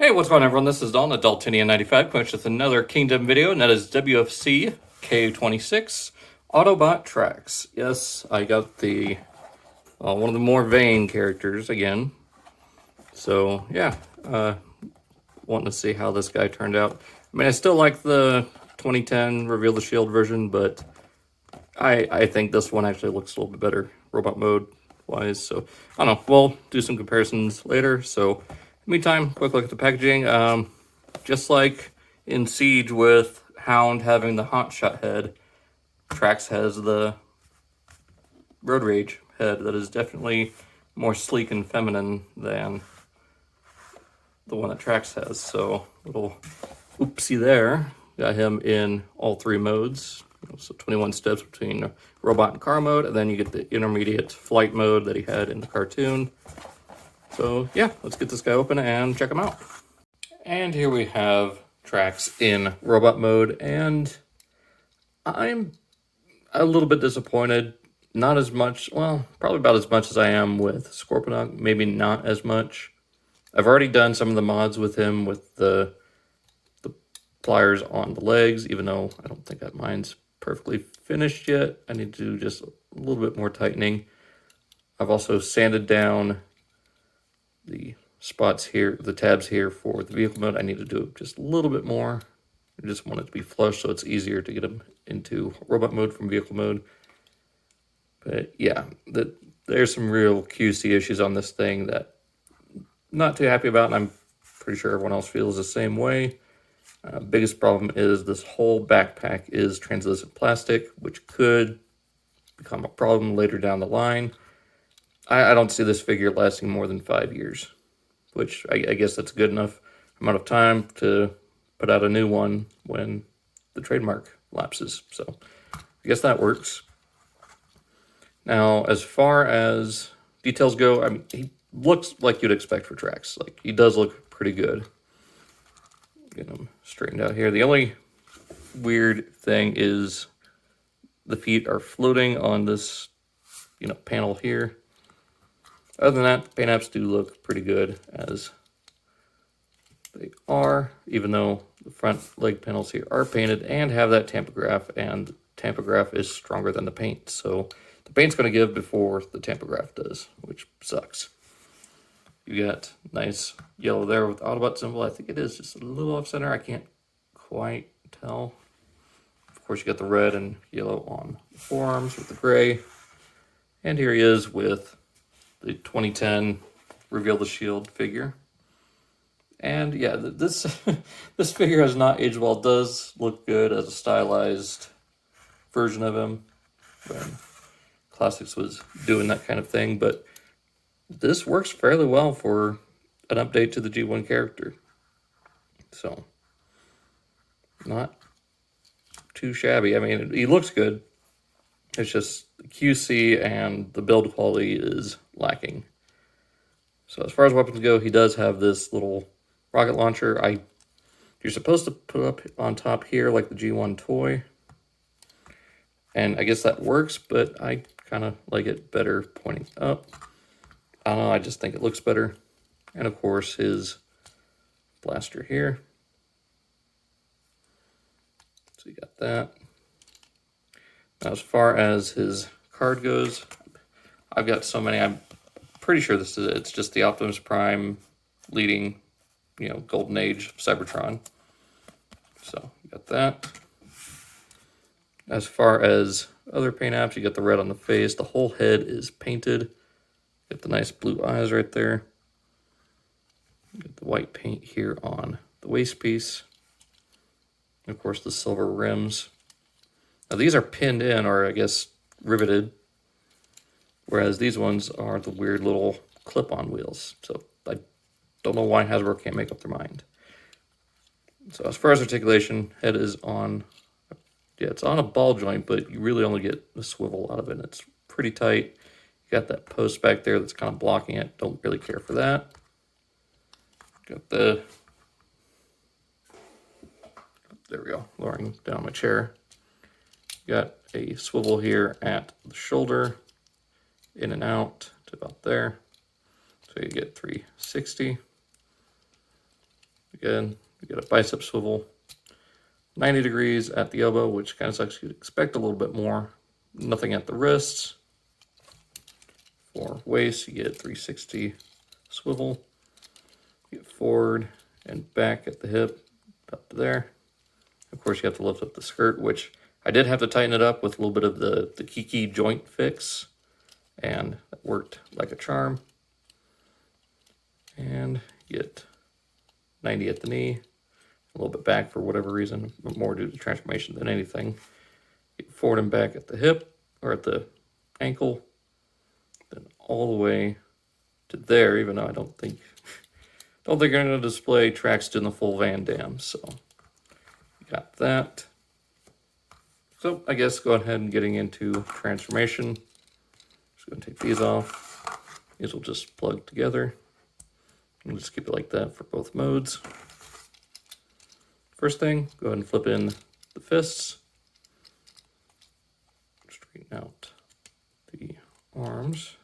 Hey, what's going on, everyone? This is Don, Adultinian95, coming with another Kingdom video, and that is WFC-K26 Autobot Tracks. Yes, I got the one of the more vain characters again. So, yeah, wanting to see how this guy turned out. I mean, I still like the 2010 Reveal the Shield version, but I think this one actually looks a little bit better, robot mode-wise. So, I don't know, we'll do some comparisons later, so... Meantime, quick look at the packaging. Just like in Siege with Hound having the Hotshot head, Trax has the Road Rage head that is definitely more sleek and feminine than the one that Trax has. So, little oopsie there. Got him in all three modes. So 21 steps between robot and car mode, and then you get the intermediate flight mode that he had in the cartoon. So yeah, let's get this guy open and check him out. And here we have Trax in robot mode, and I'm a little bit disappointed. Not as much, well, probably about as much as I am with Scorponok, maybe not as much. I've already done some of the mods with him with the pliers on the legs, even though I don't think that mine's perfectly finished yet. I need to do just a little bit more tightening. I've also sanded down the spots here, the tabs here for the vehicle mode. I need to do just a little bit more. I just want it to be flush so it's easier to get them into robot mode from vehicle mode. But yeah, there's some real QC issues on this thing that I'm not too happy about, and I'm pretty sure everyone else feels the same way. Biggest problem is this whole backpack is translucent plastic, which could become a problem later down the line. I don't see this figure lasting more than 5 years, which I guess that's a good enough amount of time to put out a new one when the trademark lapses. So I guess that works. Now, as far as details go, I mean, he looks like you'd expect for Trax. Like, he does look pretty good. Get him straightened out here. The only weird thing is the feet are floating on this, panel here. Other than that, paint apps do look pretty good as they are, even though the front leg panels here are painted and have that tampograph, and tampograph is stronger than the paint. So the paint's going to give before the tampograph does, which sucks. You got nice yellow there with the Autobot symbol. I think it is just a little off center. I can't quite tell. Of course, you got the red and yellow on the forearms with the gray. And here he is with the 2010 Reveal the Shield figure. And yeah, this this figure has not aged well. It does look good as a stylized version of him when Classics was doing that kind of thing, but this works fairly well for an update to the G1 character. So, not too shabby. I mean, he looks good. It's just the QC and the build quality is lacking. So as far as weapons go, he does have this little rocket launcher. You're supposed to put up on top here like the G1 toy. And I guess that works, but I kind of like it better pointing up. I don't know, I just think it looks better. And of course, his blaster here. So you got that. Now, as far as his card goes, I've got so many. I'm pretty sure it's just the Optimus Prime leading, Golden Age Cybertron. So you got that. As far as other paint apps, you got the red on the face. The whole head is painted. Got the nice blue eyes right there. Got the white paint here on the waist piece. And of course, the silver rims. Now, these are pinned in, or I guess riveted, whereas these ones are the weird little clip-on wheels. So I don't know why Hasbro can't make up their mind. So as far as articulation, head is on, it's on a ball joint, but you really only get a swivel out of it. It's pretty tight. You got that post back there that's kind of blocking it. Don't really care for that. Got there we go, lowering down my chair. Got a swivel here at the shoulder, in and out to about there. So you get 360. again, you get a bicep swivel, 90 degrees at the elbow, which kind of sucks. You'd expect a little bit more. Nothing at the wrists. For waist, you get 360 swivel. You get forward and back at the hip, up to there. Of course, you have to lift up the skirt, which I did have to tighten it up with a little bit of the Kiki joint fix, and that worked like a charm. And you get 90 at the knee, a little bit back for whatever reason, but more due to transformation than anything. Get forward and back at the hip, or at the ankle, then all the way to there, even though I don't think I'm going to display tracks doing the full Van Damme, so you got that. So I guess go ahead and getting into transformation. Just going to take these off. These will just plug together. And just keep it like that for both modes. First thing, go ahead and flip in the fists. Straighten out the arms.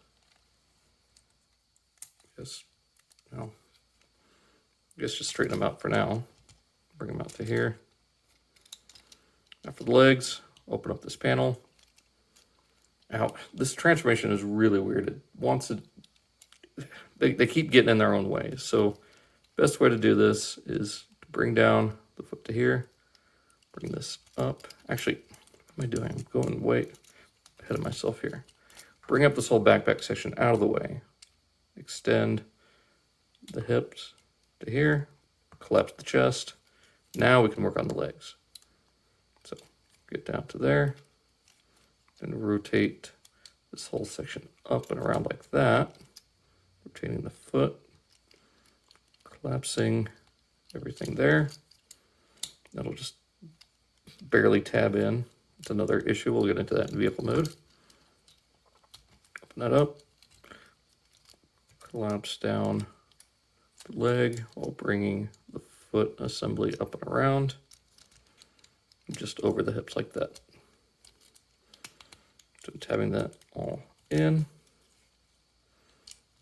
Yes, no. I guess just straighten them out for now. Bring them out to here. Now for the legs, open up this panel. Now, this transformation is really weird. It wants it. They keep getting in their own way. So best way to do this is to bring down the foot to here. Bring this up. Actually, what am I doing? I'm going way ahead of myself here. Bring up this whole backpack section out of the way. Extend the hips to here. Collapse the chest. Now we can work on the legs. So get down to there. And rotate this whole section up and around like that. Rotating the foot. Collapsing everything there. That'll just barely tab in. It's another issue. We'll get into that in vehicle mode. Open that up. Collapse down the leg while bringing the foot assembly up and around. Just over the hips like that. So tabbing that all in.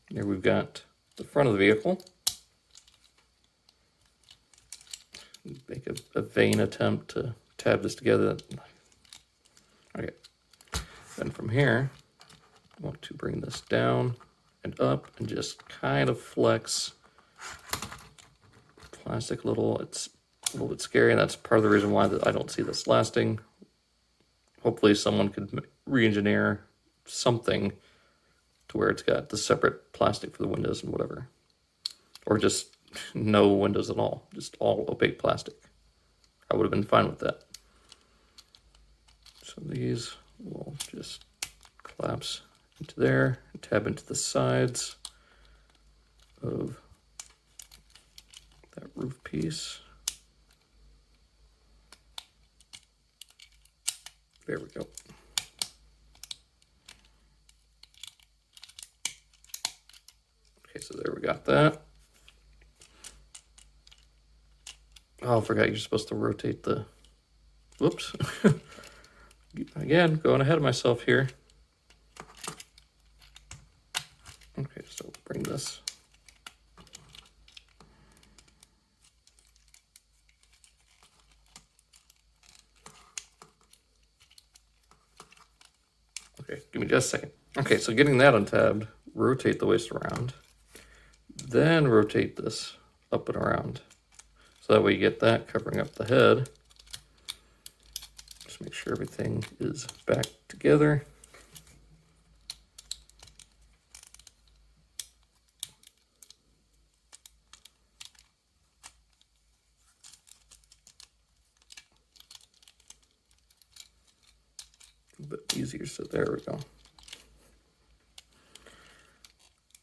Here we've got the front of the vehicle. Make a vain attempt to tab this together. Okay. Then from here, I want to bring this down and up and just kind of flex plastic a little. It's a little bit scary, and that's part of the reason why I don't see this lasting. Hopefully someone could re-engineer something to where it's got the separate plastic for the windows and whatever. Or just no windows at all. Just all opaque plastic. I would have been fine with that. So these will just collapse into there and tab into the sides of that roof piece. There we go. Okay, so there we got that. Oh, I forgot you're supposed to rotate the... Whoops. Again, going ahead of myself here. Okay, so bring this. Okay, give me just a second. Okay, so getting that untabbed, rotate the waist around. Then rotate this up and around. So that way you get that covering up the head. Just make sure everything is back together. A bit easier, so there we go.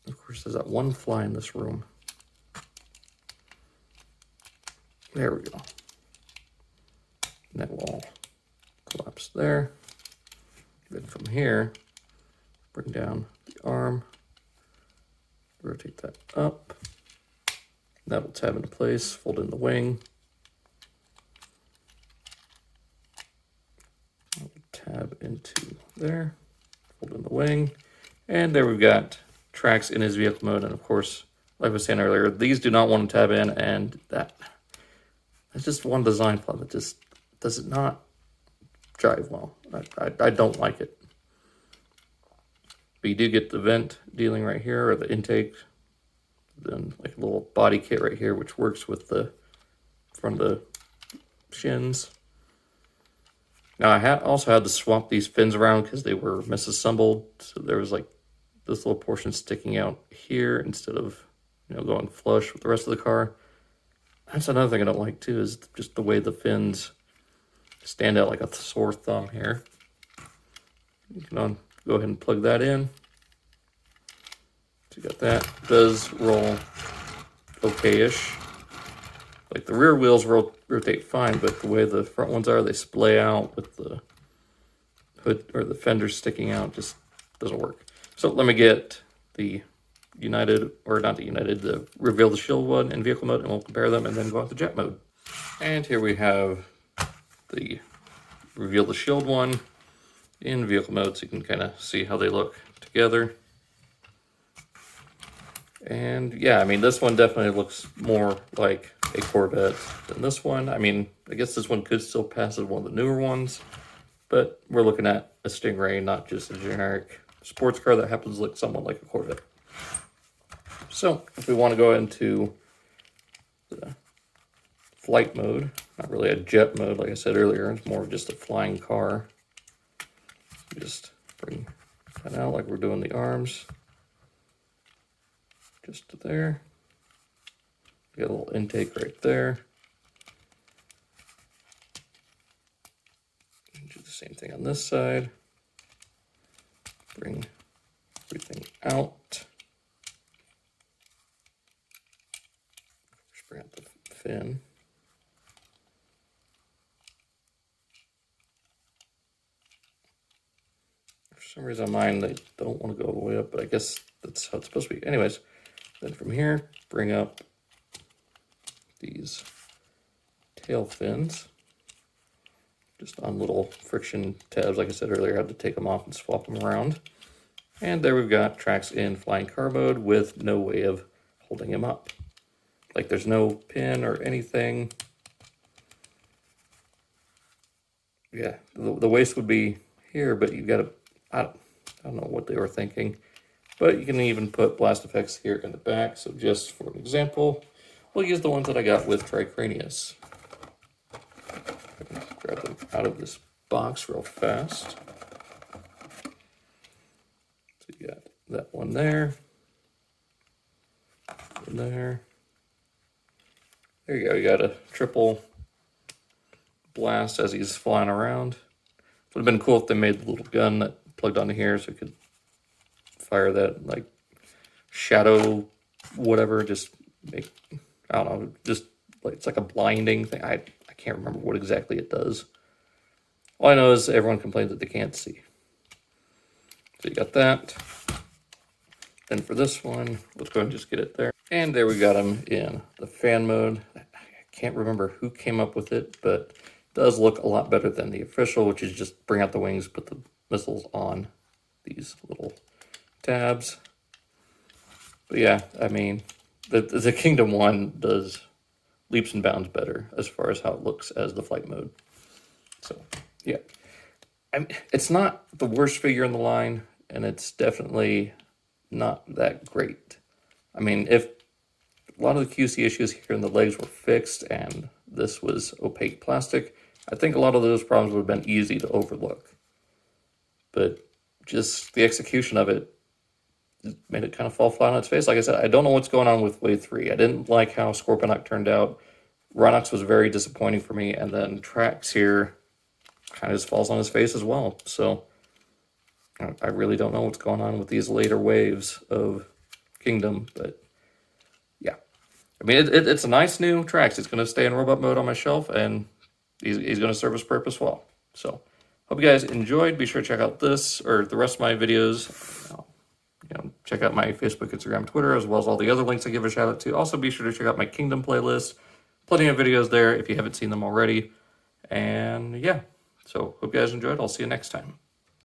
Of course, there's that one fly in this room. There we go. And that will all collapse there. Then from here, bring down the arm, rotate that up. That will tab into place, fold in the wing. Tab into there, fold in the wing. And there we've got tracks in his vehicle mode. And of course, like I was saying earlier, these do not want to tab in, and that's just one design flaw that just does not drive well. I don't like it. But you do get the vent dealing right here, or the intake. Then like a little body kit right here, which works with the front of the shins. Now I also had to swap these fins around because they were misassembled. So there was like this little portion sticking out here instead of, you know, going flush with the rest of the car. That's another thing I don't like too, is just the way the fins stand out like a sore thumb here. You can go ahead and plug that in. So you got that. It does roll okay-ish. Like the rear wheels rotate fine, but the way the front ones are, they splay out with the hood or the fenders sticking out, just doesn't work. So let me get the the Reveal the Shield one in vehicle mode, and we'll compare them and then go out to jet mode. And here we have the Reveal the Shield one in vehicle mode, so you can kind of see how they look together. And yeah, I mean, this one definitely looks more like a Corvette than this one. I mean, I guess this one could still pass as one of the newer ones, but we're looking at a Stingray, not just a generic sports car that happens to look somewhat like a Corvette. So if we want to go into the flight mode, not really a jet mode, like I said earlier, it's more of just a flying car. Just bring that out like we're doing the arms. Just to there. Got a little intake right there. Do the same thing on this side. Bring everything out. Just bring out the fin. For some reason on mine, they don't want to go all the way up, but I guess that's how it's supposed to be. Anyways, then from here, bring up these tail fins, just on little friction tabs. Like I said earlier, I had to take them off and swap them around. And there we've got tracks in flying car mode with no way of holding him up. Like there's no pin or anything. Yeah, the waist would be here, but you've got to, I don't know what they were thinking. But you can even put blast effects here in the back. So just for an example, we'll use the ones that I got with Tricranius. Grab them out of this box real fast. So you got that one there. And there. There you go. You got a triple blast as he's flying around. It would have been cool if they made the little gun that plugged onto here so it could fire that like shadow whatever, just make, I don't know, just like it's like a blinding thing. I can't remember what exactly it does. All I know is everyone complains that they can't see. So you got that. Then for this one, let's go ahead and just get it there. And there we got him in the fan mode. I can't remember who came up with it, but it does look a lot better than the official, which is just bring out the wings, put the missiles on these little tabs. But yeah, I mean, the Kingdom one does leaps and bounds better as far as how it looks as the flight mode. So yeah, I mean, it's not the worst figure in the line, and it's definitely not that great. I mean, if a lot of the QC issues here in the legs were fixed and this was opaque plastic, I think a lot of those problems would have been easy to overlook. But just the execution of it made it kind of fall flat on its face. Like I said, I don't know what's going on with Wave 3. I didn't like how Scorponok turned out. Rhinox was very disappointing for me, and then Trax here kind of just falls on his face as well. So I really don't know what's going on with these later waves of Kingdom, but yeah. I mean, it's a nice new Trax. It's going to stay in robot mode on my shelf, and he's going to serve his purpose well. So hope you guys enjoyed. Be sure to check out this or the rest of my videos. You know, check out my Facebook, Instagram, Twitter, as well as all the other links I give a shout out to. Also, be sure to check out my Kingdom playlist. Plenty of videos there if you haven't seen them already. And yeah, so hope you guys enjoyed. I'll see you next time.